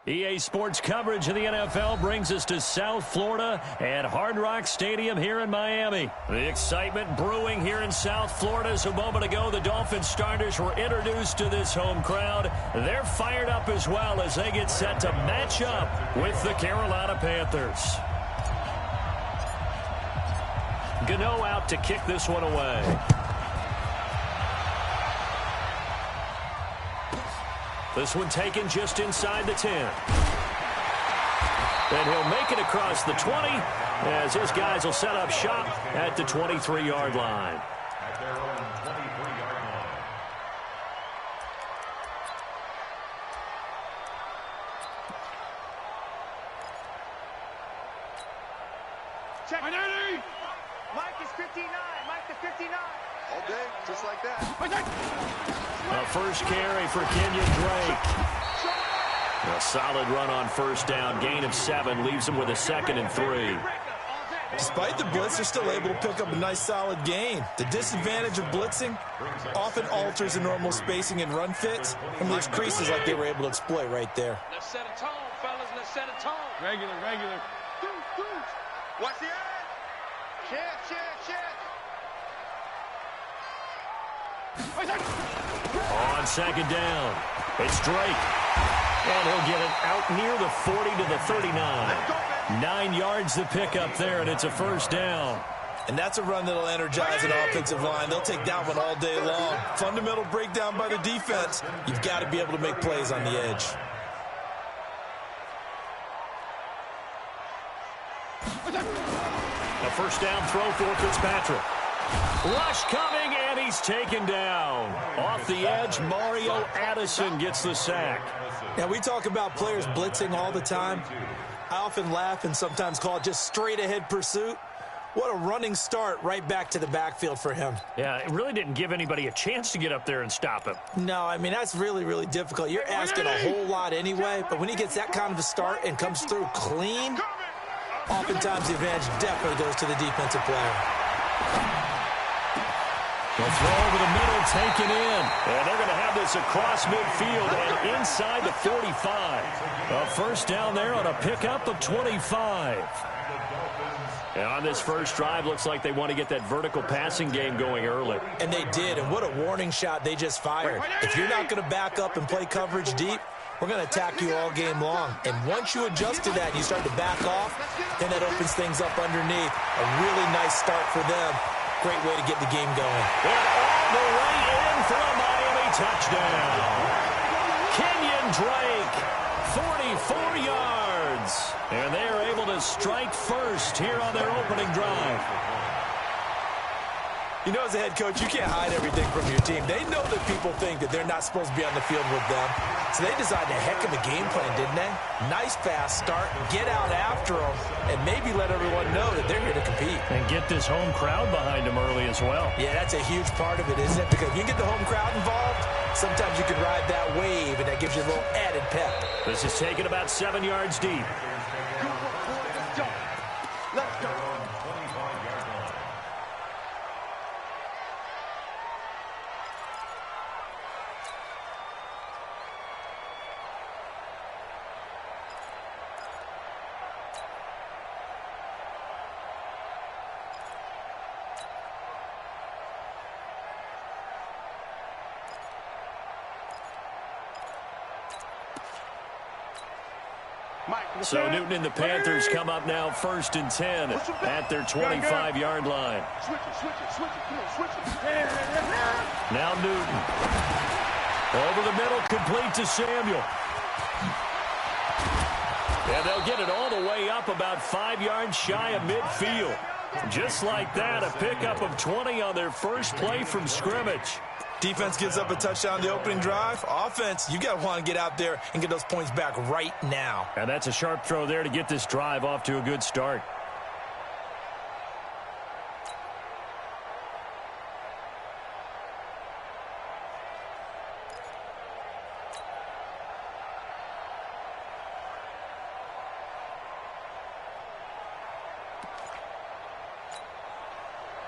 EA Sports coverage of the NFL brings us to South Florida at Hard Rock Stadium here in Miami. The excitement brewing here in South Florida as a moment ago the Dolphins starters were introduced to this home crowd. They're fired up as well as they get set to match up with the Carolina Panthers. Gano out to kick this one away. This one taken just inside the 10. And he'll make it across the 20 as his guys will set up shop at the 23-yard line. At their own 23-yard line. Check. Mike is 59. Mike to 59. All day, just like that. A first carry for Kenyon Drake. A solid run on first down. Gain of 7 leaves him with a 2nd and 3. Despite the blitz, they're still able to pick up a nice solid gain. The disadvantage of blitzing often alters the normal spacing and run fits and leaves creases like they were able to exploit right there. Let's set a tone, fellas. Let's set a tone. Regular. Watch the edge. Shit. On second down, it's Drake. And he'll get it out near the 40 to the 39. 9 yards to pick up there, and it's a first down. And that's a run that'll energize an offensive line. They'll take that one all day long. Fundamental breakdown by the defense. You've got to be able to make plays on the edge. A first down throw for Fitzpatrick. Rush coming, and he's taken down. Off the edge, Mario Addison gets the sack. Now, we talk about players blitzing all the time. I often laugh and sometimes call it just straight-ahead pursuit. What a running start right back to the backfield for him. Yeah, it really didn't give anybody a chance to get up there and stop him. No, I mean, that's really, really difficult. You're asking a whole lot anyway, but when he gets that kind of a start and comes through clean, oftentimes the advantage definitely goes to the defensive player. The throw over the middle, taken in. And they're going to have this across midfield and inside the 45. A first down there on a pickup of 25. And on this first drive, looks like they want to get that vertical passing game going early. And they did, and what a warning shot they just fired. If you're not going to back up and play coverage deep, we're going to attack you all game long. And once you adjust to that and you start to back off, then that opens things up underneath. A really nice start for them. Great way to get the game going. And all the way in for a Miami touchdown. Kenyon Drake, 44 yards. And they are able to strike first here on their opening drive. You know, as a head coach, you can't hide everything from your team. They know that people think that they're not supposed to be on the field with them. So they decided a heck of a game plan, didn't they? Nice fast start, get out after them, and maybe let everyone know that they're here to compete. And get this home crowd behind them early as well. Yeah, that's a huge part of it, isn't it? Because if you get the home crowd involved, sometimes you can ride that wave, and that gives you a little added pep. This is taken about 7 yards deep. Let's go. So Newton and the Panthers come up now 1st and 10 at their 25-yard line. Switch it. Come on, switch it. Now Newton. Over the middle, complete to Samuel. And they'll get it all the way up about 5 yards shy of midfield. Just like that, a pickup of 20 on their first play from scrimmage. Defense gives up a touchdown the opening drive. Offense, you got to want to get out there and get those points back right now. And that's a sharp throw there to get this drive off to a good start.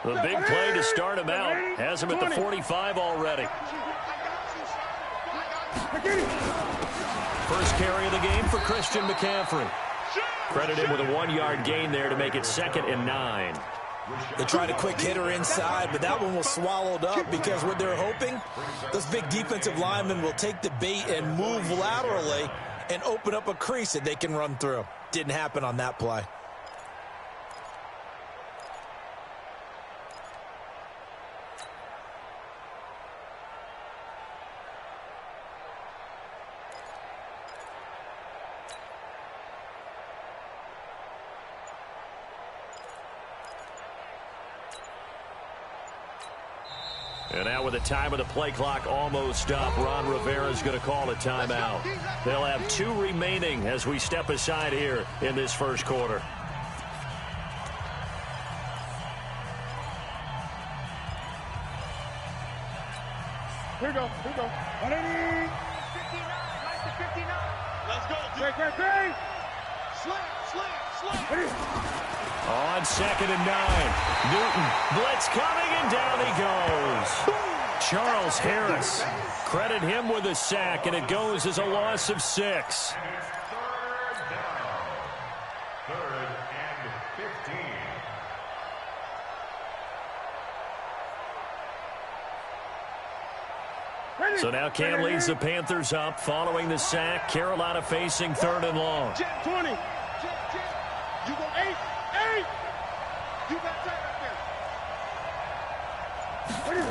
The big play to start him out has him at the 45 already. First carry of the game for Christian McCaffrey. Credit him with a 1-yard gain there to make it 2nd and 9. They tried a quick hitter inside, but that one was swallowed up because what they're hoping, those big defensive linemen will take the bait and move laterally and open up a crease that they can run through. Didn't happen on that play. And now with the time of the play clock almost up, Ron Rivera's going to call a timeout. They'll have 2 remaining as we step aside here in this first quarter. Here we go. 180. 59. Nice to 59. Let's go. Great. Slam. On 2nd and 9. Newton, blitz coming, and down he goes. Charles Harris, credit him with a sack, and it goes as a loss of 6. Third and 15. So now Cam leads the Panthers up following the sack. Carolina facing 3rd and long. Jet 20. You go 8. You got that right there.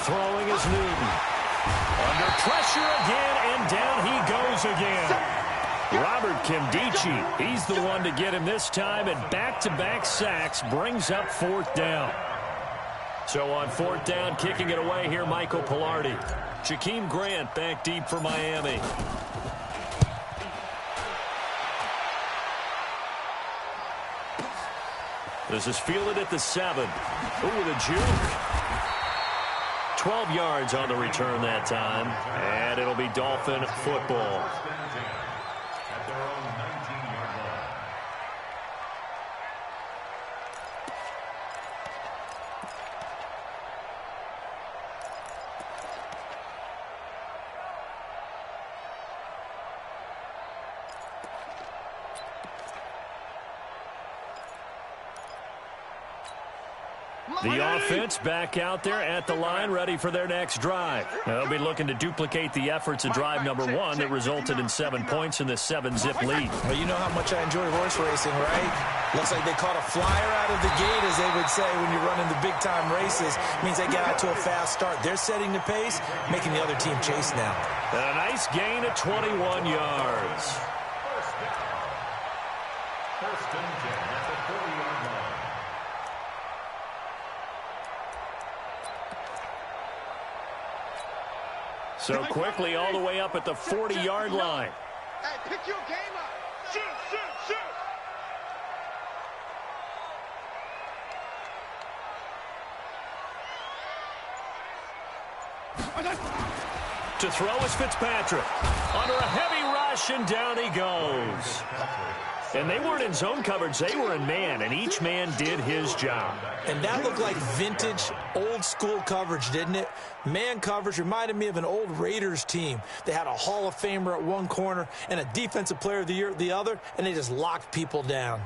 Throwing is Newton. Under pressure again, and down he goes again. Robert Kimdichie, he's the one to get him this time, and back-to-back sacks brings up 4th down. So on 4th down, kicking it away here, Michael Pilardi. Jakeem Grant back deep for Miami. This is fielded at the 7. Ooh, the juke. 12 yards on the return that time, and it'll be Dolphin football. At their own 19-yard line. The offense back out there at the line, ready for their next drive. They'll be looking to duplicate the efforts of drive number 1 that resulted in 7 points in the 7-zip lead. Well, you know how much I enjoy horse racing, right? Looks like they caught a flyer out of the gate, as they would say when you're running the big-time races. Means they get out to a fast start. They're setting the pace, making the other team chase now. And a nice gain of 21 yards. First and 10 at the 40-yard line. So quickly all the way up at the 40-yard line. Hey, pick your game up. Shoot. To throw is Fitzpatrick. Under a heavy rush, and down he goes. And they weren't in zone coverage. They were in man, and each man did his job. And that looked like vintage, old-school coverage, didn't it? Man coverage reminded me of an old Raiders team. They had a Hall of Famer at one corner and a Defensive Player of the Year at the other, and they just locked people down.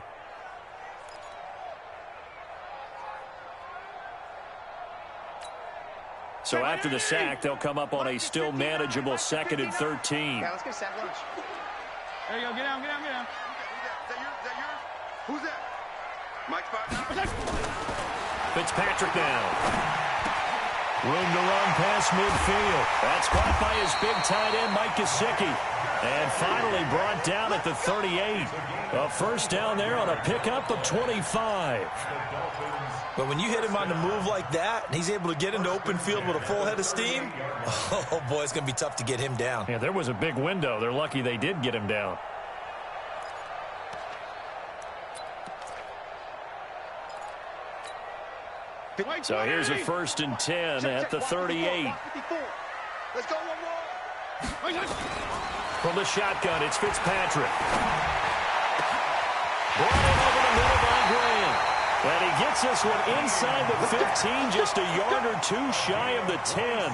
So after the sack, they'll come up on a still manageable 2nd and 13. Yeah, let's get sack lunch. There you go. Get down. Is that yours? Who's that? Mike's partner? Fitzpatrick now. Room to run past midfield. That's caught by his big tight end, Mike Gesicki. And finally brought down at the 38. A first down there on a pickup of 25. But when you hit him on the move like that, and he's able to get into open field with a full head of steam, oh, boy, it's going to be tough to get him down. Yeah, there was a big window. They're lucky they did get him down. So here's a 1st and 10 at the 38. Let's go one more. From the shotgun, it's Fitzpatrick. Brought in over the middle by Graham. And he gets this one inside the 15, just a yard or two shy of the 10.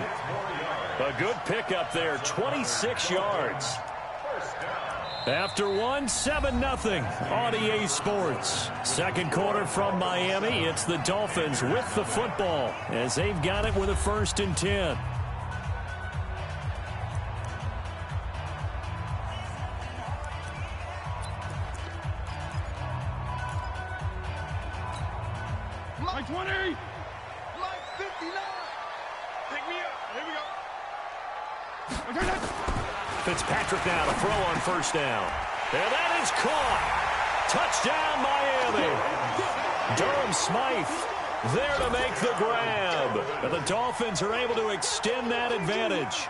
A good pickup there, 26 yards. After one, 7-0 on EA Sports. Second quarter from Miami. It's the Dolphins with the football as they've got it with a 1st and 10. Mike 20. Mike 59. Pick me up. Here we go. Fitzpatrick now to throw on 1st down. And that is caught. Touchdown, Miami. Durham Smythe there to make the grab. And the Dolphins are able to extend that advantage.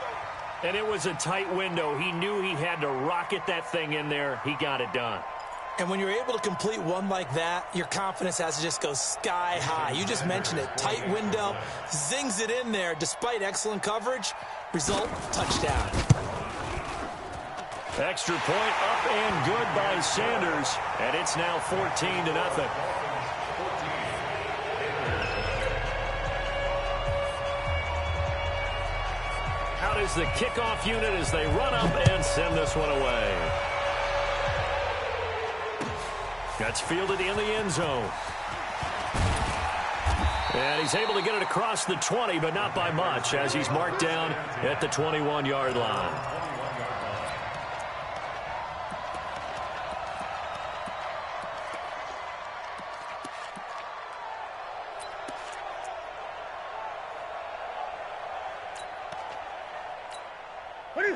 And it was a tight window. He knew he had to rocket that thing in there. He got it done. And when you're able to complete one like that, your confidence has to just go sky high. You just mentioned it. Tight window, zings it in there despite excellent coverage. Result, touchdown. Extra point up and good by Sanders. And it's now 14-0. Out is the kickoff unit as they run up and send this one away. That's fielded in the end zone. And he's able to get it across the 20, but not by much, as he's marked down at the 21-yard line.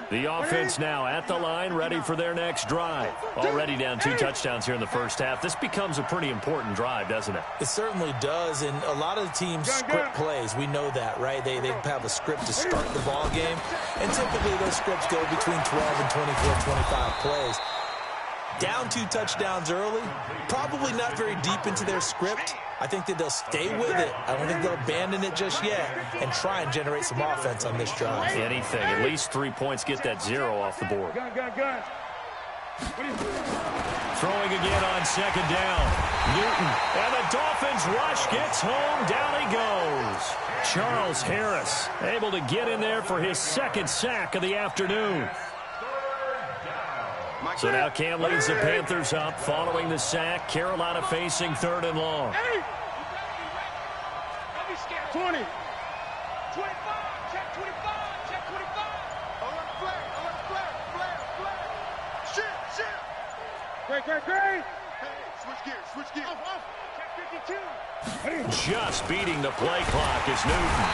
The offense now at the line, ready for their next drive. Already down 2 touchdowns here in the first half. This becomes a pretty important drive, doesn't it? It certainly does, and a lot of the teams script plays. We know that, right? They have a script to start the ball game, and typically those scripts go between 12 and 24, 25 plays. Down 2 touchdowns early, probably not very deep into their script. I think that they'll stay with it. I don't think they'll abandon it just yet and try and generate some offense on this drive. Anything. At least 3 points, get that 0 off the board. Gun. Throwing again on 2nd down. Newton. And the Dolphins rush gets home. Down he goes. Charles Harris able to get in there for his 2nd sack of the afternoon. So now Cam leads the Panthers up following the sack. Carolina facing 3rd and long. 20. 25. Check 25. Check 25. Alert flare. Shit. Great. Hey, switch gears. Check 52. Just beating the play clock is Newton.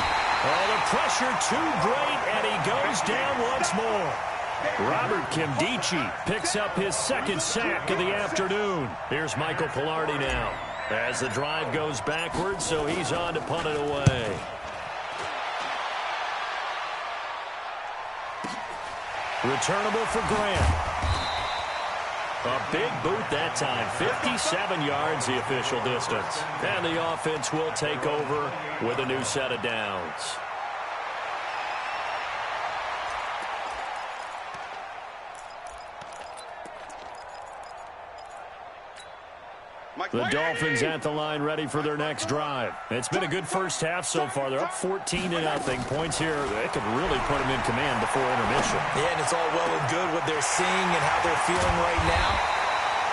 Oh, the pressure too great, and he goes down once more. Robert Kimdichie picks up his 2nd sack of the afternoon. Here's Michael Pilardi now as the drive goes backwards, so he's on to punt it away. Returnable for Grant. A big boot that time. 57 yards the official distance. And the offense will take over with a new set of downs. The Dolphins at the line ready for their next drive. It's been a good first half so far. They're up 14-0. Points here, they could really put them in command before intermission. Yeah, and it's all well and good what they're seeing and how they're feeling right now.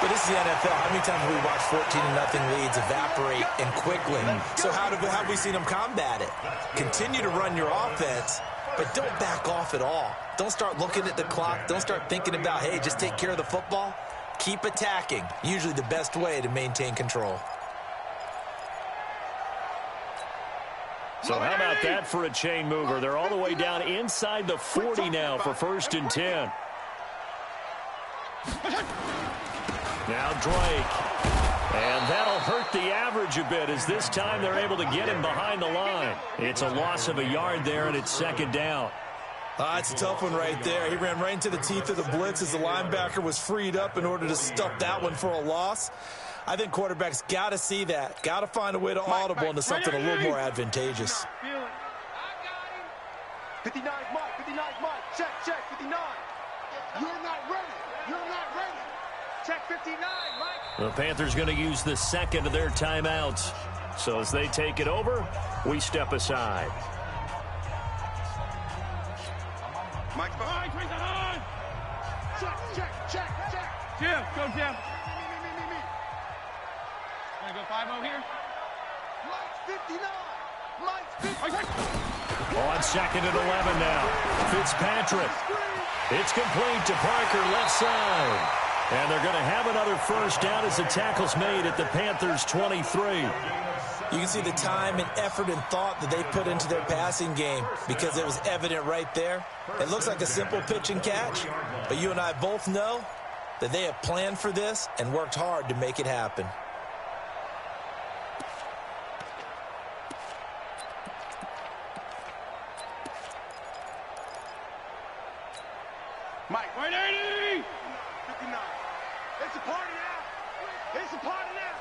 But this is the NFL. How many times have we watched 14-0 leads evaporate and quickly? So how have we seen them combat it? Continue to run your offense, but don't back off at all. Don't start looking at the clock. Don't start thinking about, hey, just take care of the football. Keep attacking. Usually the best way to maintain control. So how about that for a chain mover? They're all the way down inside the 40 now for 1st and 10. Now Drake. And that'll hurt the average a bit as this time they're able to get him behind the line. It's a loss of a yard there, and it's 2nd down. It's a tough one right there. He ran right into the teeth of the blitz as the linebacker was freed up in order to stuff that one for a loss. I think quarterbacks got to see that. Got to find a way to audible into something a little more advantageous. 59, Mike. 59, Mike. Check, 59. You're not ready. Check 59, Mike. The Panthers going to use the 2nd of their timeouts. So as they take it over, we step aside. Mike's behind. Check. Jim, go Jim. Me. Wanna go 5-0 here? Mike's 59. Mike's 50. On second and 11 now. Fitzpatrick. It's complete to Parker, left side. And they're going to have another first down as the tackle's made at the Panthers' 23. You can see the time and effort and thought that they put into their passing game because it was evident right there. It looks like a simple pitch and catch, but you and I both know that they have planned for this and worked hard to make it happen. Mike, 180! 59. It's a party now. It's a party now.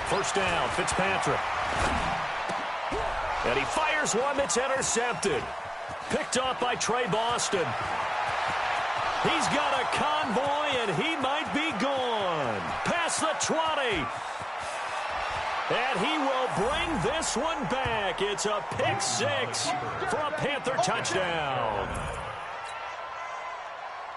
First down, Fitzpatrick. And he fires one that's intercepted. Picked off by Trey Boston. He's got a convoy, and he might be gone. Past the 20. And he will bring this one back. It's a pick six for a Panther touchdown.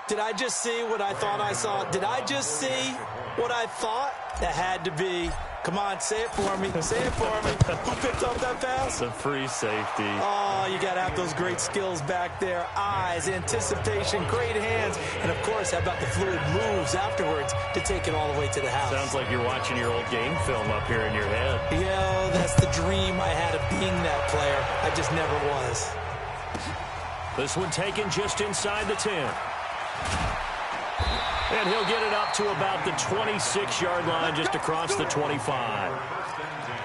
Did I just see what I thought I saw? Did I just see what I thought? That had to be. Come on, say it for me. Say it for me. Who picked up that pass? The free safety. Oh, you got to have those great skills back there. Eyes, anticipation, great hands. And, of course, how about the fluid moves afterwards to take it all the way to the house? Sounds like you're watching your old game film up here in your head. Yeah, that's the dream I had of being that player. I just never was. This one taken just inside the 10. And he'll get it up to about the 26-yard line, just across the 25. First and 10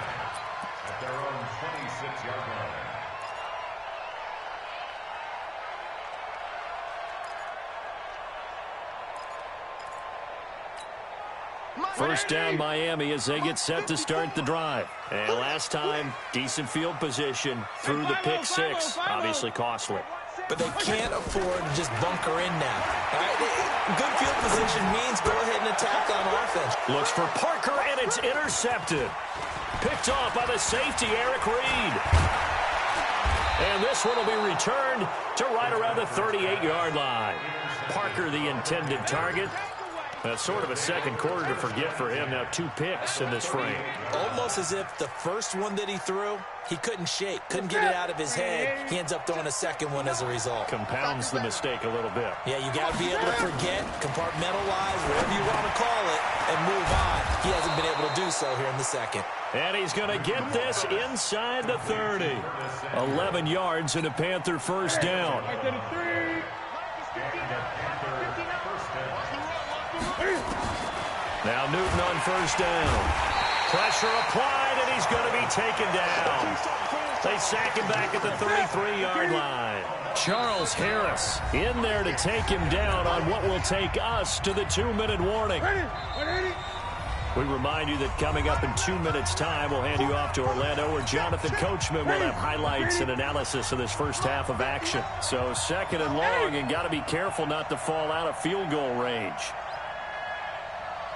at their own 26-yard line. First down, Miami, as they get set to start the drive. And last time, decent field position through the pick six. Obviously costly. But they can't afford to just bunker in now. All right? Good field position means go ahead and attack on offense. Looks for Parker, and it's intercepted. Picked off by the safety, Eric Reed. And this one will be returned to right around the 38-yard line. Parker, the intended target. That's sort of a second quarter to forget for him. Now 2 picks in this frame. Almost as if the first one that he threw, he couldn't shake, couldn't get it out of his head. He ends up throwing a second one as a result. Compounds the mistake a little bit. Yeah, you got to be able to forget, compartmentalize, whatever you want to call it, and move on. He hasn't been able to do so here in the second. And he's going to get this inside the 30. 11 yards and a Panther first down. Now Newton on first down. Pressure applied, and he's going to be taken down. They sack him back at the 33-yard line. Charles Harris in there to take him down on what will take us to the 2-minute warning. We remind you that coming up in 2 minutes' time, we'll hand you off to Orlando, where Jonathan Coachman will have highlights and analysis of this first half of action. So second and long, and got to be careful not to fall out of field goal range.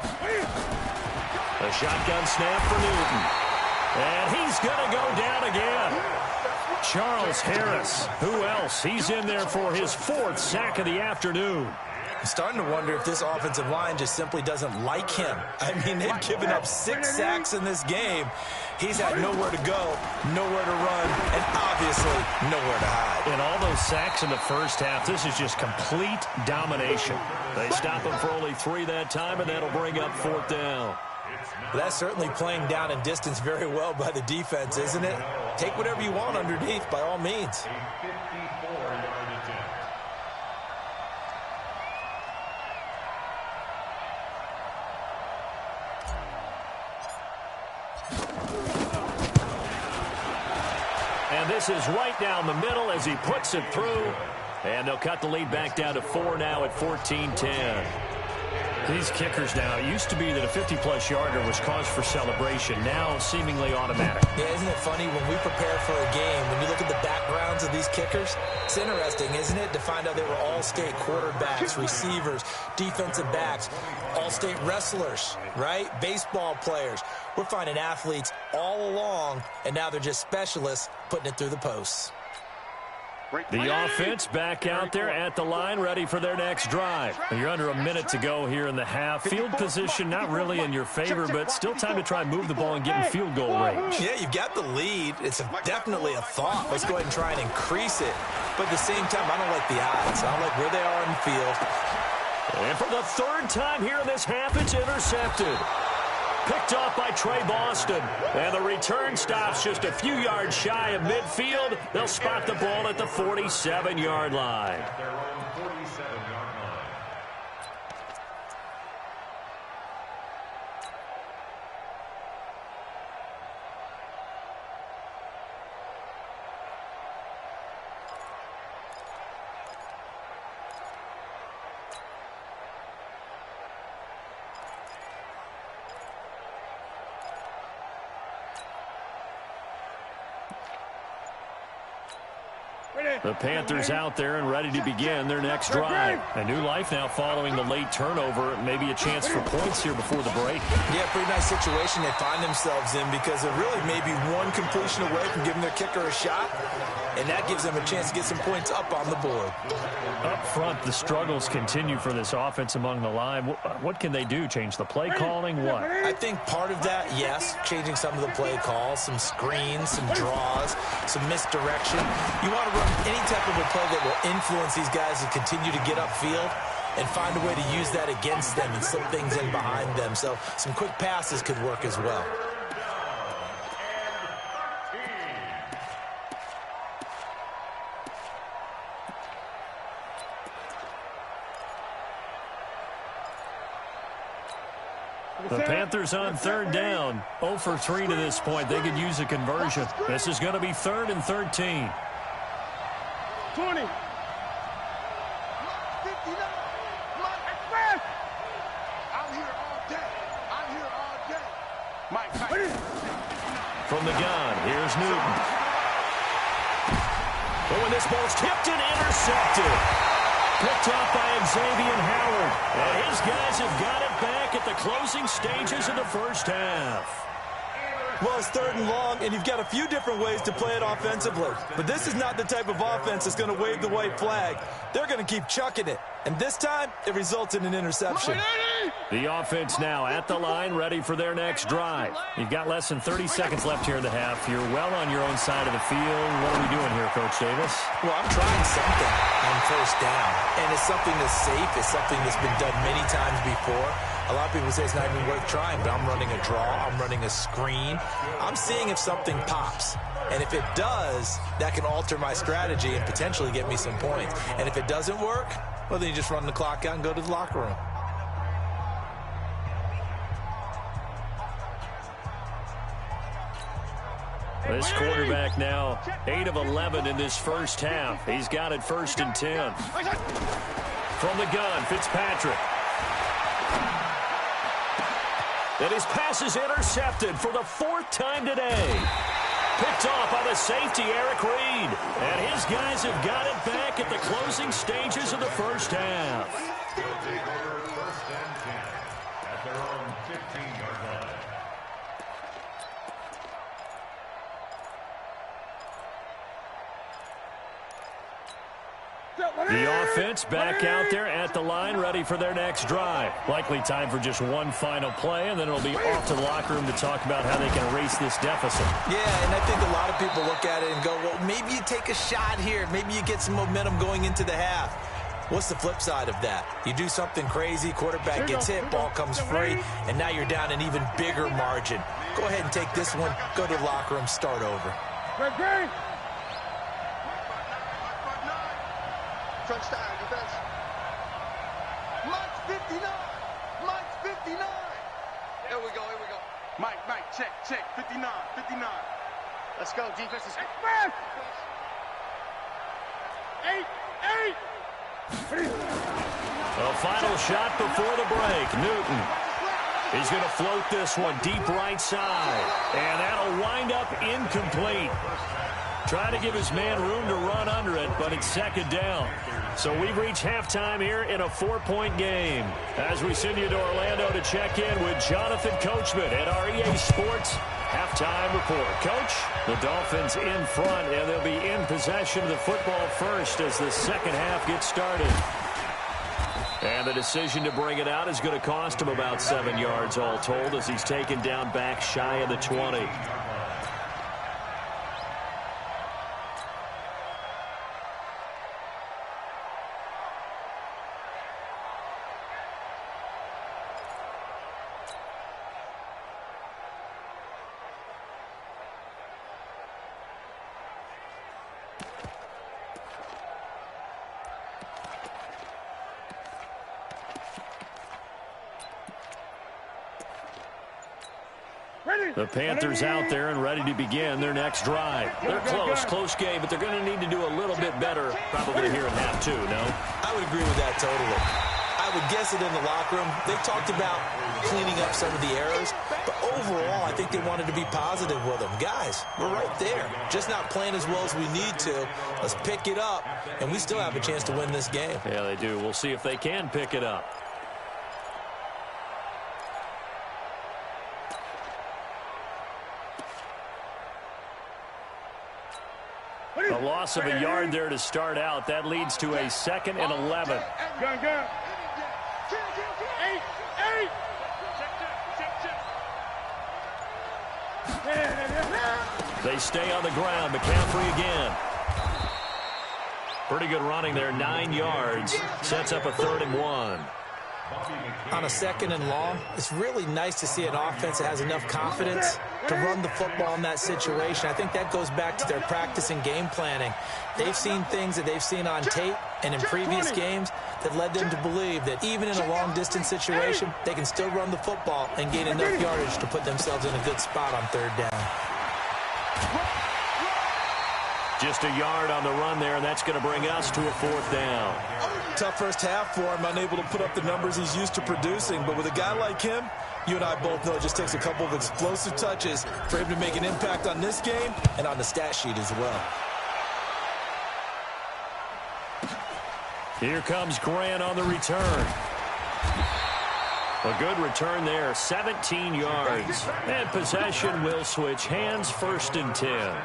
A shotgun snap for Newton. And he's going to go down again. Charles Harris. Who else? He's in there for his 4th sack of the afternoon. I'm starting to wonder if this offensive line just simply doesn't like him. I mean, they've given up 6 sacks in this game. He's had nowhere to go, nowhere to run, and obviously nowhere to hide. And all those sacks in the first half, this is just complete domination. They stop him for only 3 that time, and that'll bring up 4th down. That's certainly playing down and distance very well by the defense, isn't it? Take whatever you want underneath, by all means. And this is right down the middle as he puts it through. And they'll cut the lead back down to 4 now at 14-10. These kickers now, it used to be that a 50-plus yarder was cause for celebration. Now seemingly automatic. Yeah, isn't it funny when we prepare for a game, when you look at the backgrounds of these kickers, it's interesting, isn't it, to find out they were all-state quarterbacks, receivers, defensive backs, all-state wrestlers, right? Baseball players. We're finding athletes all along, and now they're just specialists putting it through the posts. The offense back out there at the line, ready for their next drive. You're under a minute to go here in the half. Field position not really in your favor, but still time to try and move the ball and get in field goal range. Yeah, you've got the lead. It's definitely a thought. Let's go ahead and try and increase it. But at the same time, I don't like the odds. I don't like where they are on the field. And for the third time here in this half, it's intercepted. Picked off by Trey Boston. And the return stops just a few yards shy of midfield. They'll spot the ball at the 47-yard line. Their own 47-yard line. The Panthers out there and ready to begin their next drive. A new life now following the late turnover. Maybe a chance for points here before the break. Yeah, pretty nice situation they find themselves in because they're really maybe one completion away from giving their kicker a shot, and that gives them a chance to get some points up on the board. Up front, the struggles continue for this offense among the line. What can they do? Change the play calling? What? I think part of that, yes, changing some of the play calls, some screens, some draws, some misdirection. You want to run any type of a play that will influence these guys to continue to get upfield and find a way to use that against them and slip things in behind them. So some quick passes could work as well. The Panthers on third down. 0 for 3 to this point. They could use a conversion. This is going to be 3rd and 13. 20. 59. I'm here all day. I'm here all day. Mike. From the gun, here's Newton. Oh, and this ball's tipped and intercepted. Picked off by Xavier Howard. And his guys have got it back at the closing stages of the first half. Well, it's 3rd and long, and you've got a few different ways to play it offensively. But this is not the type of offense that's going to wave the white flag. They're going to keep chucking it. And this time, it results in an interception. The offense now at the line, ready for their next drive. You've got less than 30 seconds left here in the half. You're well on your own side of the field. What are we doing here, Coach Davis? Well, I'm trying something on first down. And it's something that's safe. It's something that's been done many times before. A lot of people say it's not even worth trying, but I'm running a draw. I'm running a screen. I'm seeing if something pops. And if it does, that can alter my strategy and potentially get me some points. And if it doesn't work, well, then you just run the clock out and go to the locker room. This quarterback now 8 of 11 in this first half. He's got it 1st and 10. From the gun, Fitzpatrick. And his pass is intercepted for the 4th time today. Picked off by the safety, Eric Reed. And his guys have got it back at the closing stages of the first half. They'll take over 1st and 10 at their own 15-yard line. The offense back out there at the line, ready for their next drive. Likely time for just one final play, and then it'll be off to the locker room to talk about how they can erase this deficit. Yeah, and I think a lot of people look at it and go, well, maybe you take a shot here. Maybe you get some momentum going into the half. What's the flip side of that? You do something crazy, quarterback gets hit, ball comes free, and now you're down an even bigger margin. Go ahead and take this one, go to the locker room, start over. Touchdown, defense. Mike's 59. Mike's 59. Here we go. Mike, check. 59. Let's go, defense. Eight. A final shot before the break. Newton. He's going to float this one deep right side. And that'll wind up incomplete. Trying to give his man room to run under it, but it's second down. So we've reached halftime here in a 4-point game. As we send you to Orlando to check in with Jonathan Coachman at our EA Sports Halftime Report. Coach, the Dolphins in front, and they'll be in possession of the football first as the second half gets started. And the decision to bring it out is going to cost him about 7 yards all told as he's taken down back shy of the 20. The Panthers out there and ready to begin their next drive. They're close game, but they're going to need to do a little bit better probably here in half two, no? I would agree with that totally. I would guess it in the locker room. They talked about cleaning up some of the errors, but overall, I think they wanted to be positive with them. Guys, we're right there. Just not playing as well as we need to. Let's pick it up, and we still have a chance to win this game. Yeah, they do. We'll see if they can pick it up. A loss of a yard there to start out. That leads to a 2nd and 11. Gun. 8. They stay on the ground. McCaffrey again. Pretty good running there, 9 yards. Sets up a 3rd and 1. On a 2nd and long, it's really nice to see an offense that has enough confidence to run the football in that situation. I think that goes back to their practice and game planning. They've seen things that they've seen on tape and in previous games that led them to believe that even in a long-distance situation, they can still run the football and gain enough yardage to put themselves in a good spot on 3rd down. Just a yard on the run there, and that's going to bring us to a 4th down. Tough first half for him, unable to put up the numbers he's used to producing. But with a guy like him, you and I both know it just takes a couple of explosive touches for him to make an impact on this game and on the stat sheet as well. Here comes Grant on the return. A good return there, 17 yards. And possession will switch hands, 1st and 10.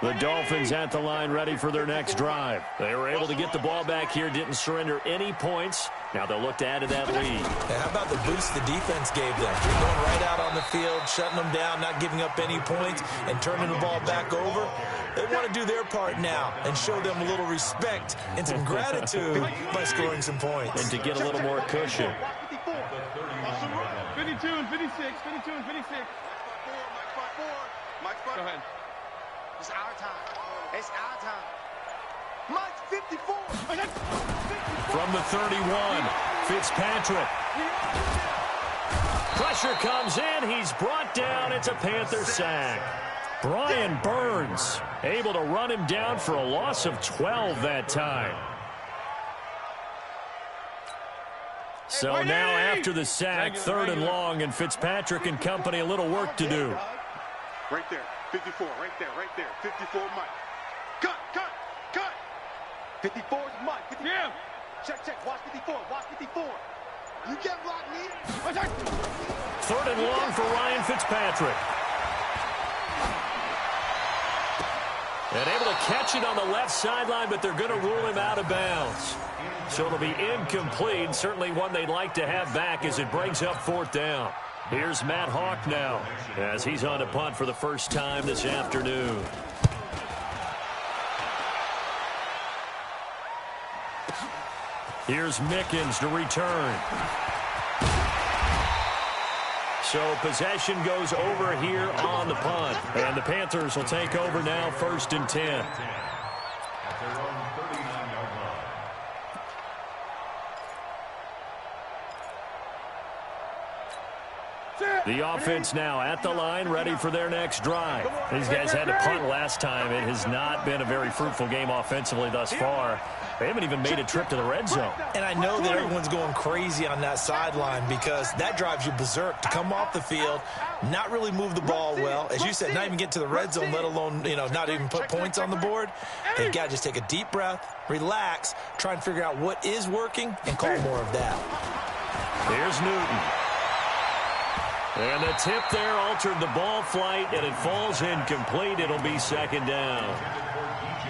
The Dolphins at the line ready for their next drive. They were able to get the ball back here, didn't surrender any points. Now they'll look to add to that lead. Yeah, how about the boost the defense gave them? Going right out on the field, shutting them down, not giving up any points, and turning the ball back over. They want to do their part now and show them a little respect and some gratitude by scoring some points. And to get a little more cushion. 52 and 56. 52 and 56. Go ahead. It's our time. It's our time. Mike's 54. From the 31, Fitzpatrick. Pressure comes in. He's brought down. It's a Panther sack. Brian Burns able to run him down for a loss of 12 that time. So now after the sack, 3rd and long, and Fitzpatrick and company a little work to do. Right there. 54, right there. 54, Mike. Cut. 54 is Mike. 54. Yeah. Check. Watch 54. You get blocked, me. 3rd and long for Ryan Fitzpatrick. And able to catch it on the left sideline, but they're going to rule him out of bounds. So it'll be incomplete. Certainly one they'd like to have back as it brings up 4th down. Here's Matt Hawk now as he's on to punt for the first time this afternoon. Here's Mickens to return. So possession goes over here on the punt. And the Panthers will take over now, 1st and 10. Set. The offense now at the line, ready for their next drive. These guys had to punt last time. It has not been a very fruitful game offensively thus far. They haven't even made a trip to the red zone. And I know that everyone's going crazy on that sideline because that drives you berserk to come off the field, not really move the ball well. As you said, not even get to the red zone, let alone, not even put points on the board. They've got to just take a deep breath, relax, try and figure out what is working, and call more of that. Here's Newton. And the tip there altered the ball flight, and it falls incomplete. It'll be second down.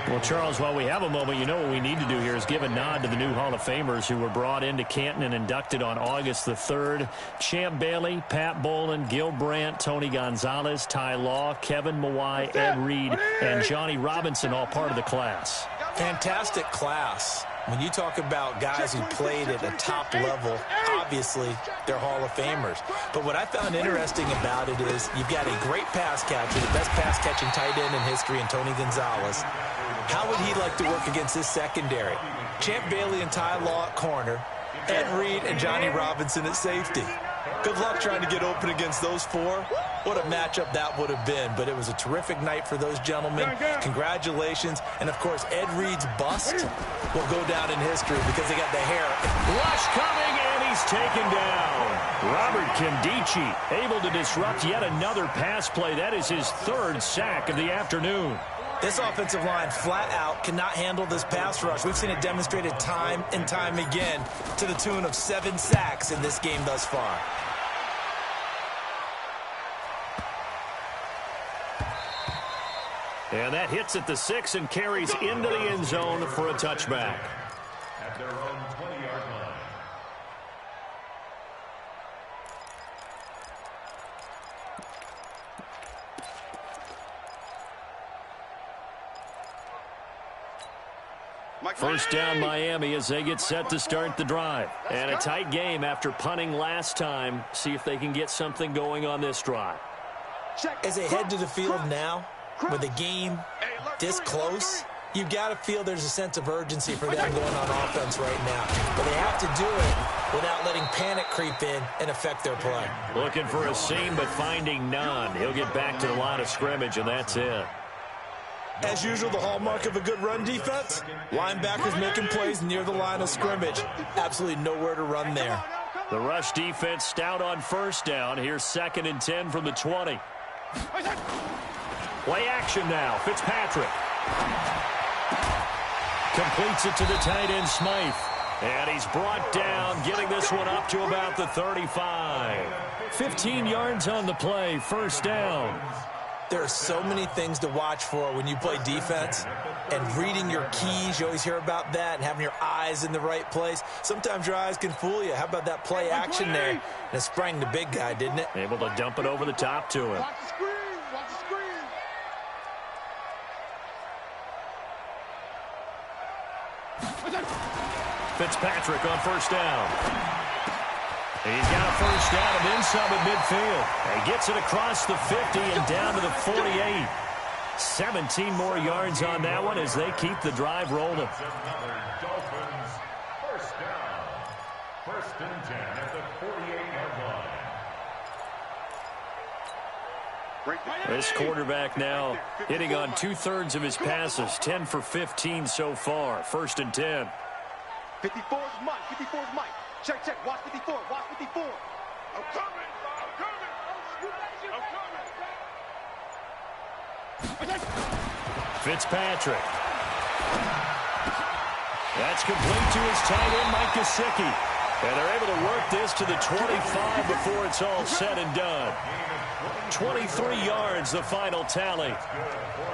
Well, Charles, while we have a moment, what we need to do here is give a nod to the new Hall of Famers who were brought into Canton and inducted on August the 3rd. Champ Bailey, Pat Bolin, Gil Brandt, Tony Gonzalez, Ty Law, Kevin Mawai, Ed Reed, and Johnny Robinson, all part of the class. Fantastic class. When you talk about guys who played at a top level, obviously they're Hall of Famers. But what I found interesting about it is you've got a great pass catcher, the best pass-catching tight end in history, in Tony Gonzalez. How would he like to work against his secondary? Champ Bailey and Ty Law at corner, Ed Reed and Johnny Robinson at safety. Good luck trying to get open against those four. What a matchup that would have been. But it was a terrific night for those gentlemen. Congratulations. And, of course, Ed Reed's bust will go down in history because they got the hair. Rush coming, and he's taken down. Robert Kindici able to disrupt yet another pass play. That is his third sack of the afternoon. This offensive line flat out cannot handle this pass rush. We've seen it demonstrated time and time again to the tune of 7 sacks in this game thus far. And that hits at the 6 and carries into the end zone for a touchback. At their own 20-yard line. First down Miami as they get set to start the drive. And a tight game after punting last time. See if they can get something going on this drive. As they head to the field now, with the game this close, you've got to feel there's a sense of urgency for them going on offense right now. But they have to do it without letting panic creep in and affect their play. Looking for a seam, but finding none. He'll get back to the line of scrimmage, and that's it. As usual, the hallmark of a good run defense, linebackers making plays near the line of scrimmage. Absolutely nowhere to run there. The rush defense stout on first down. Here's 2nd and 10 from the 20. Play action now. Fitzpatrick completes it to the tight end, Smythe. And he's brought down, getting this one up to about the 35. 15 yards on the play, first down. There are so many things to watch for when you play defense, and reading your keys, you always hear about that, and having your eyes in the right place. Sometimes your eyes can fool you. How about that play action there? And it sprang the big guy, didn't it? Able to dump it over the top to him. Watch the screen. Watch the screen. Fitzpatrick on first down. He's got a first down and then some at midfield. And gets it across the 50 and down to the 48. 17 more yards on that one as they keep the drive rolling. Dolphins, first down. 1st and 10 at the 48-yard line. This quarterback now hitting on 2/3 of his passes. 10 for 15 so far. 1st and 10. 54 is Mike. 54 is Mike. Check, check. Watch 54. Watch 54. I'm coming. I'm coming. Fitzpatrick. That's complete to his tight end, Mike Gesicki. And they're able to work this to the 25 before it's all said and done. 23 yards, the final tally.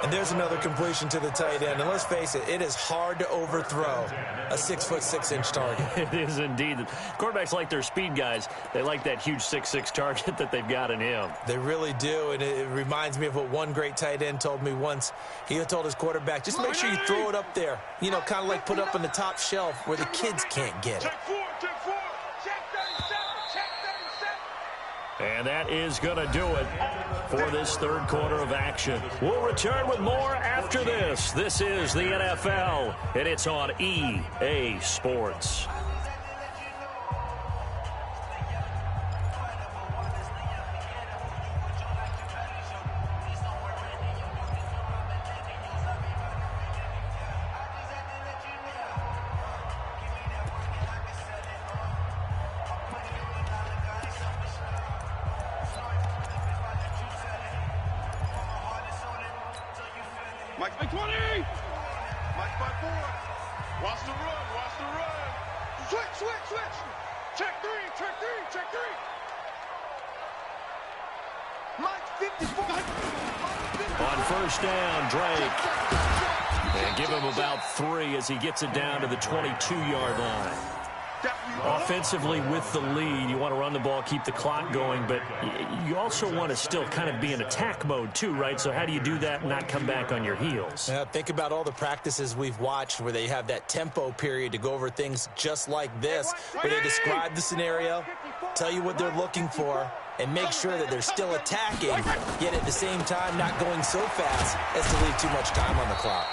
And there's another completion to the tight end. And let's face it, it is hard to overthrow a 6'6" target. It is indeed. Quarterbacks like their speed guys. They like that huge 6'6" target that they've got in him. They really do, and it reminds me of what one great tight end told me once. He told his quarterback, just make sure you throw it up there. You know, kind of like put up on the top shelf where the kids can't get it. And that is going to do it for this third quarter of action. We'll return with more after this. This is the NFL, and it's on EA Sports. Mike 20. Mike 5-4. Watch the run. Watch the run. Switch. Check three. Mike 54. On first down, Drake. And give him about 3 as he gets it down to the 22-yard line. Offensively with the lead, you want to run the ball, keep the clock going, but you also want to still kind of be in attack mode too, right? So how do you do that and not come back on your heels? Yeah, think about all the practices we've watched where they have that tempo period to go over things just like this, where they describe the scenario, tell you what they're looking for, and make sure that they're still attacking, yet at the same time not going so fast as to leave too much time on the clock.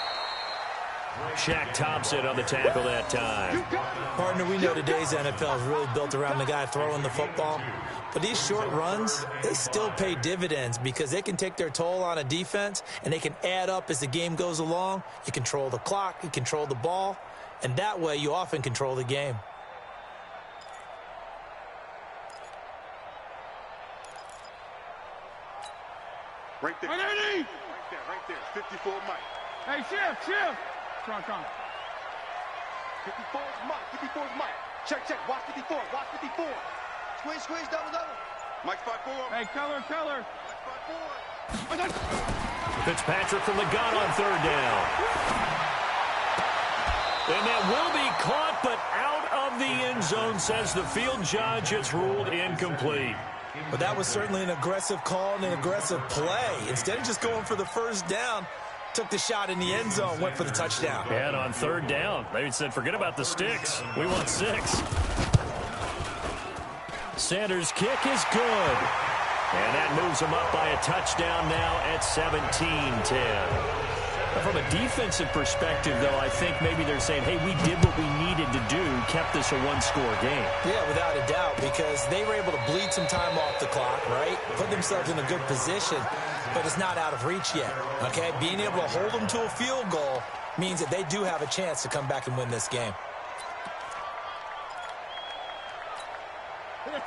Shaq Thompson on the tackle that time. Partner, we know today's NFL is really built around the guy throwing the football. But these short runs, they still pay dividends because they can take their toll on a defense and they can add up as the game goes along. You control the clock, you control the ball, and that way you often control the game. Right there. Right there. 54 Mike. Hey, shift. Come on. 54 is Mike. Check. Watch 54. Squeeze, double. Mike 5-4. Hey, color. Mike 5-4. Fitzpatrick from the gun on third down. And that will be caught, but out of the end zone, says the field judge. It's ruled incomplete. But that was certainly an aggressive call and an aggressive play. Instead of just going for the first down, took the shot in the end zone, went for the touchdown. And on third down, they said, forget about the sticks. We want 6. Sanders' kick is good. And that moves him up by a touchdown now at 17-10. From a defensive perspective, though, I think maybe they're saying, hey, we did what we needed to do, kept this a one-score game. Yeah, without a doubt, because they were able to bleed some time off the clock, right? Put themselves in a good position, but it's not out of reach yet, okay? Being able to hold them to a field goal means that they do have a chance to come back and win this game.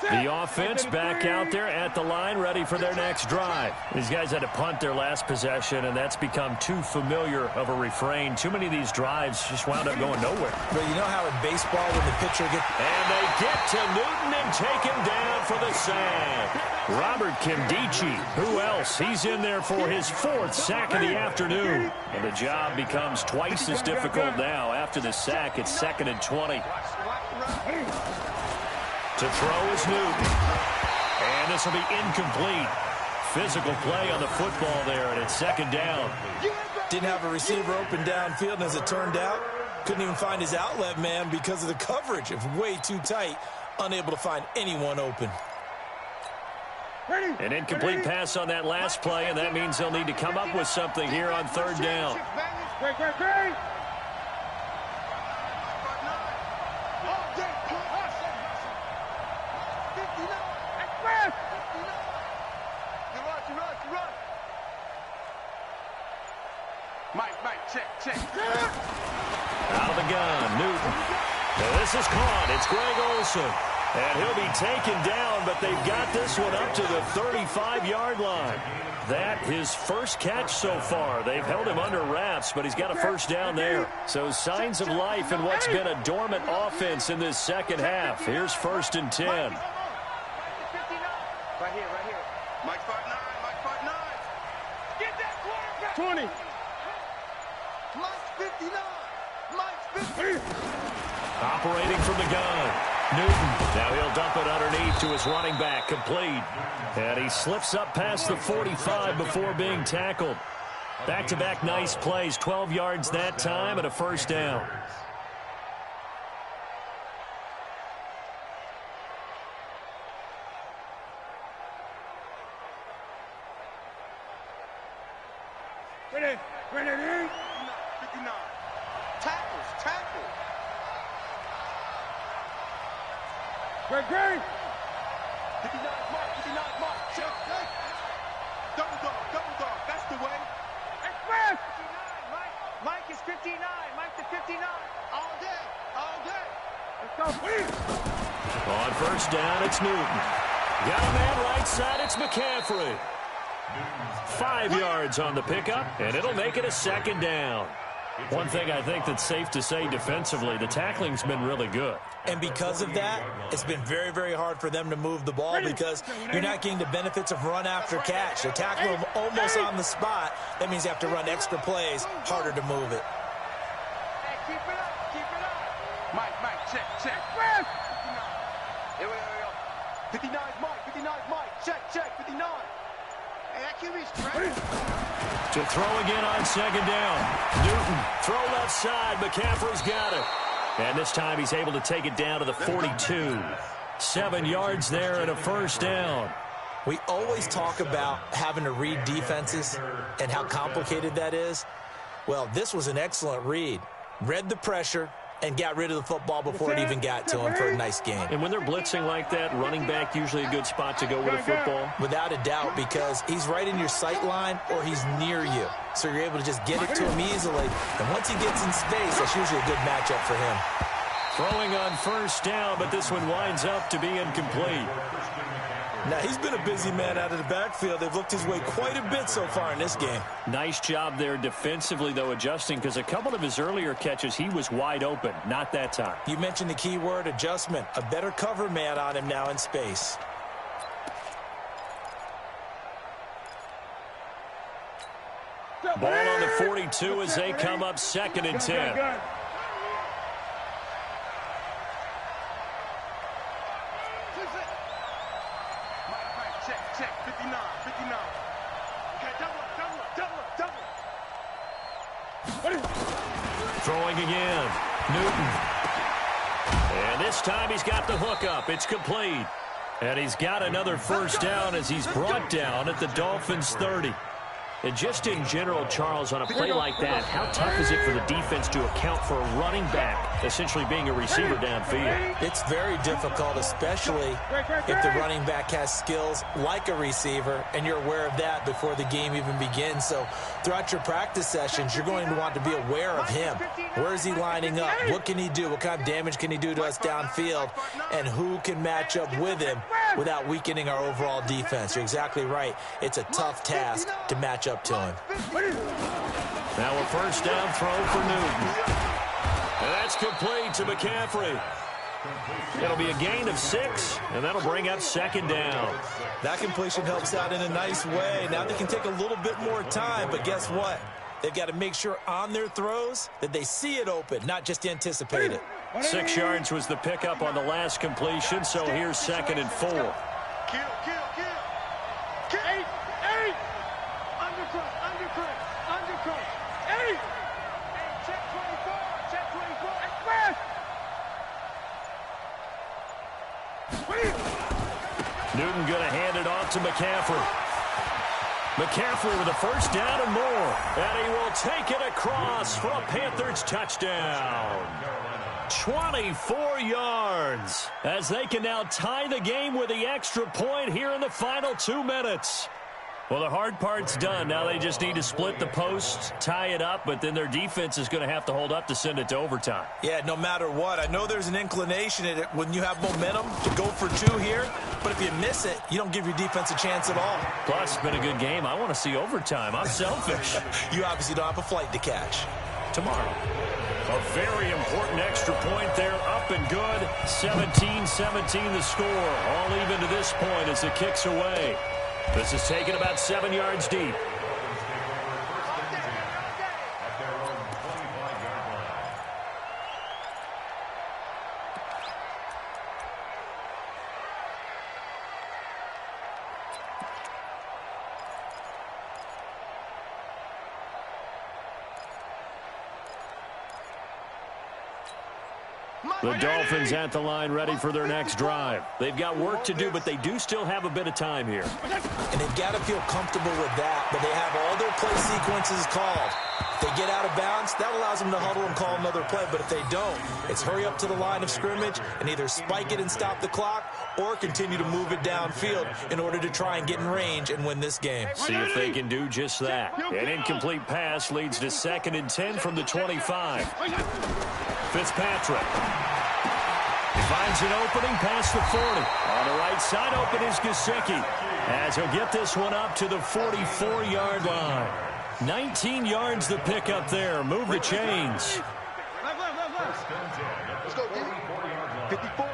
The offense back out there at the line, ready for their next drive. These guys had to punt their last possession, and that's become too familiar of a refrain. Too many of these drives just wound up going nowhere. But you know how in baseball when the pitcher gets... And they get to Newton and take him down for the sack. Robert Kimdichie, who else? He's in there for his 4th sack of the afternoon. And the job becomes twice as difficult now. After the sack, it's 2nd and 20. To throw is Newton. And this will be incomplete. Physical play on the football there, and it's 2nd down. Didn't have a receiver open downfield, and as it turned out, couldn't even find his outlet man because of the coverage. It was way too tight, unable to find anyone open. An incomplete pass on that last play, and that means they'll need to come up with something here on 3rd down. Great. Mike, check. Out of the gun, Newton. Now this is caught. It's Greg Olsen. And he'll be taken down, but they've got this one up to the 35-yard line. That his first catch so far. They've held him under wraps, but he's got a first down there. So signs of life in what's been a dormant offense in this second half. Here's 1st and 10. Right here. Mike 5-9. Get that quarterback. 20. Mike 59. Mike 50. Operating from the gun. Newton. Now he'll dump it underneath to his running back. Complete. And he slips up past the 45 before being tackled. Back-to-back nice plays. 12 yards that time and a first down. Ready. 59. Tackle. Great. 59 Mike. Check. Double dog. That's the way. Express. Mike is 59. Mike to 59. All day. Let's go, please. On first down, it's Newton. Got a man right side, it's McCaffrey. 5 yards on the pickup, and it'll make it a second down. One thing I think that's safe to say defensively, the tackling's been really good. And because of that, it's been very, very hard for them to move the ball because you're not getting the benefits of run after catch. They're tackling them almost on the spot. That means you have to run extra plays, harder to move it. Hey, keep it up, keep it up. Mike, check. Here we go. 59 Mike, check, 59. Hey, that QB's trash. To throw again on second down. Newton, throw left side. McCaffrey's got it. And this time he's able to take it down to the 42. 7 yards there and a first down. We always talk about having to read defenses and how complicated that is. Well, this was an excellent read. Read the pressure and got rid of the football before it even got to him for a nice game. And when they're blitzing like that, running back usually a good spot to go with a football? Without a doubt, because he's right in your sight line or he's near you. So you're able to just get it to him easily. And once he gets in space, that's usually a good matchup for him. Throwing on first down, but this one winds up to be incomplete. Now, he's been a busy man out of the backfield. They've looked his way quite a bit so far in this game. Nice job there defensively, though, adjusting, because a couple of his earlier catches, he was wide open. Not that time. You mentioned the key word, adjustment. A better cover man on him now in space. Ball on the 42 as they come up 2nd and 10. Check, 59. Okay, double up. Throwing again. Newton. And this time he's got the hook up. It's complete. And he's got another first down as he's brought down at the Dolphins' 30. And just in general, Charles, on a play like that, how tough is it for the defense to account for a running back essentially being a receiver downfield? It's very difficult, especially if the running back has skills like a receiver, and you're aware of that before the game even begins. So throughout your practice sessions, you're going to want to be aware of him. Where is he lining up? What can he do? What kind of damage can he do to us downfield? And who can match up with him without weakening our overall defense? You're exactly right. It's a tough task to match up to him. Now a first down throw for Newton. And that's complete to McCaffrey. It'll be a gain of 6, and that'll bring up 2nd down. That completion helps out in a nice way. Now they can take a little bit more time, but guess what? They've got to make sure on their throws that they see it open, not just anticipate it. 6 yards was the pickup on the last completion, so here's 2nd and 4. Kill. 8. Undercut. 8. Check 24. Express. Newton going to hand it off to McCaffrey. McCaffrey with a first down and more. And he will take it across for a Panthers touchdown. 24 yards as they can now tie the game with the extra point here in the final 2 minutes. Well, the hard part's done. Now they just need to split the post, tie it up, but then their defense is going to have to hold up to send it to overtime. Yeah, no matter what. I know there's an inclination in it when you have momentum to go for 2 here, but if you miss it, you don't give your defense a chance at all. Plus, it's been a good game. I want to see overtime. I'm selfish. You obviously don't have a flight to catch. Tomorrow. A very important extra point there, up and good. 17-17 the score. All even to this point as it kicks away. This is taken about 7 yards deep. The Dolphins at the line ready for their next drive. They've got work to do, but they do still have a bit of time here. And they've got to feel comfortable with that, but they have all their play sequences called. If they get out of bounds, that allows them to huddle and call another play, but if they don't, it's hurry up to the line of scrimmage and either spike it and stop the clock or continue to move it downfield in order to try and get in range and win this game. See if they can do just that. An incomplete pass leads to 2nd and 10 from the 25. Fitzpatrick. He finds an opening past the 40. On the right side, open is Gesicki. as he'll get this one up to the 44-yard line. 19 yards the pick up there. Move the chains. Let's go, D. 54.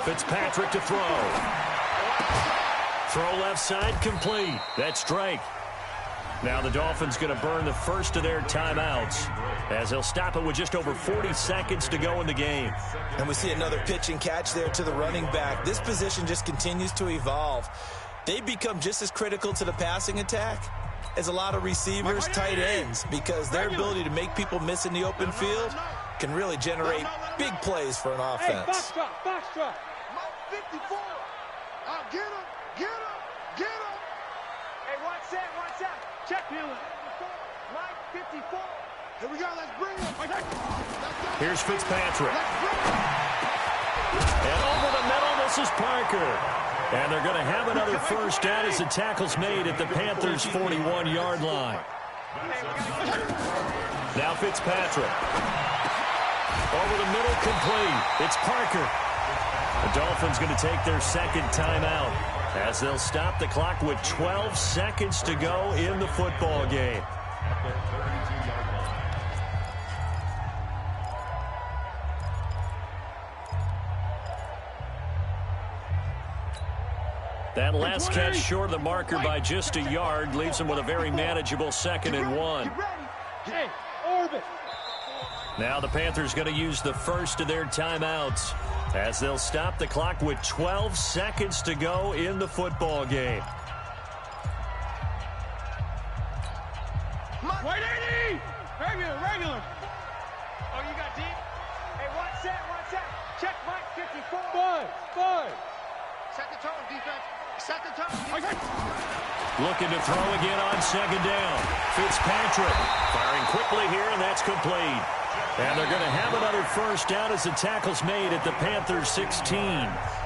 Fitzpatrick to throw. Throw left side complete. That's Drake. Now the Dolphins going to burn the first of their timeouts as they'll stop it with just over 40 seconds to go in the game. And we see another pitch and catch there to the running back. This position just continues to evolve. They become just as critical to the passing attack as a lot of receivers, tight ends, because their ability to make people miss in the open field can really generate big plays for an offense. Box drop. Mike 54. Get him. Hey, watch that. Check him. Mike 54. Here we go. Let's bring him. Here's Fitzpatrick. And over the middle, this is Parker. And they're going to have another first down as the tackle's made at the Panthers' 41-yard line. Now Fitzpatrick. Over the middle, complete. It's Parker. The Dolphins going to take their second timeout as they'll stop the clock with 12 seconds to go in the football game. That last catch short of the marker by just a yard leaves them with a very manageable 2nd and 1. Hey, orbit. Now the Panthers going to use the first of their timeouts as they'll stop the clock with 12 seconds to go in the football game. White 80! Regular. Oh, you got deep? Hey, watch that. Check Mike 54. Five. Set the tone, defense. Set the tone. Looking to throw again on second down. Fitzpatrick firing quickly here, and that's complete. And they're going to have another first down as the tackle's made at the Panthers' 16.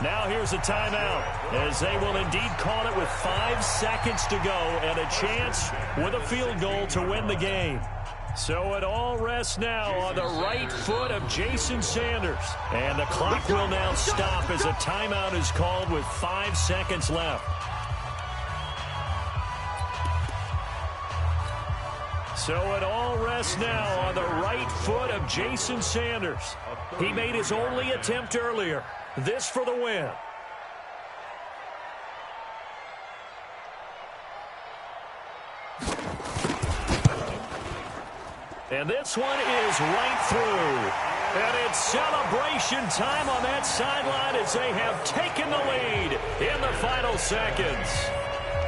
Now here's a timeout as they will indeed call it with 5 seconds to go and a chance with a field goal to win the game. So it all rests now on the right foot of Jason Sanders. And the clock will now stop as a timeout is called with 5 seconds left. So it all rests now on the right foot of Jason Sanders. He made his only attempt earlier. This for the win. And this one is right through. And it's celebration time on that sideline as they have taken the lead in the final seconds.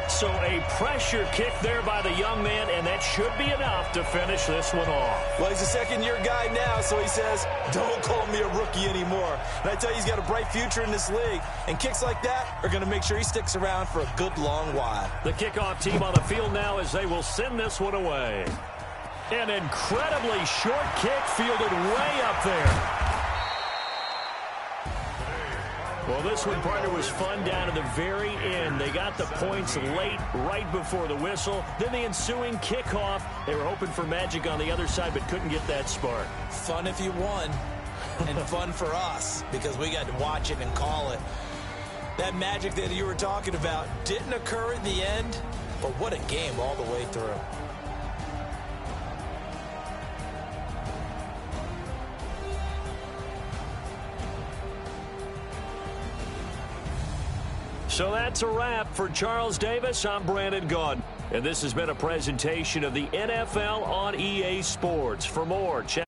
So a pressure kick there by the young man, and that should be enough to finish this one off. Well, he's a second-year guy now, so he says, don't call me a rookie anymore. And I tell you, he's got a bright future in this league. And kicks like that are going to make sure he sticks around for a good long while. The kickoff team on the field now as they will send this one away. An incredibly short kick fielded way up there. Well, this one, partner, was fun down to the very end. They got the points late, right before the whistle. Then the ensuing kickoff. They were hoping for magic on the other side, but couldn't get that spark. Fun if you won, and fun for us, because we got to watch it and call it. That magic that you were talking about didn't occur at the end, but what a game all the way through. So that's a wrap for Charles Davis. I'm Brandon Gaudin, and this has been a presentation of the NFL on EA Sports. For more, check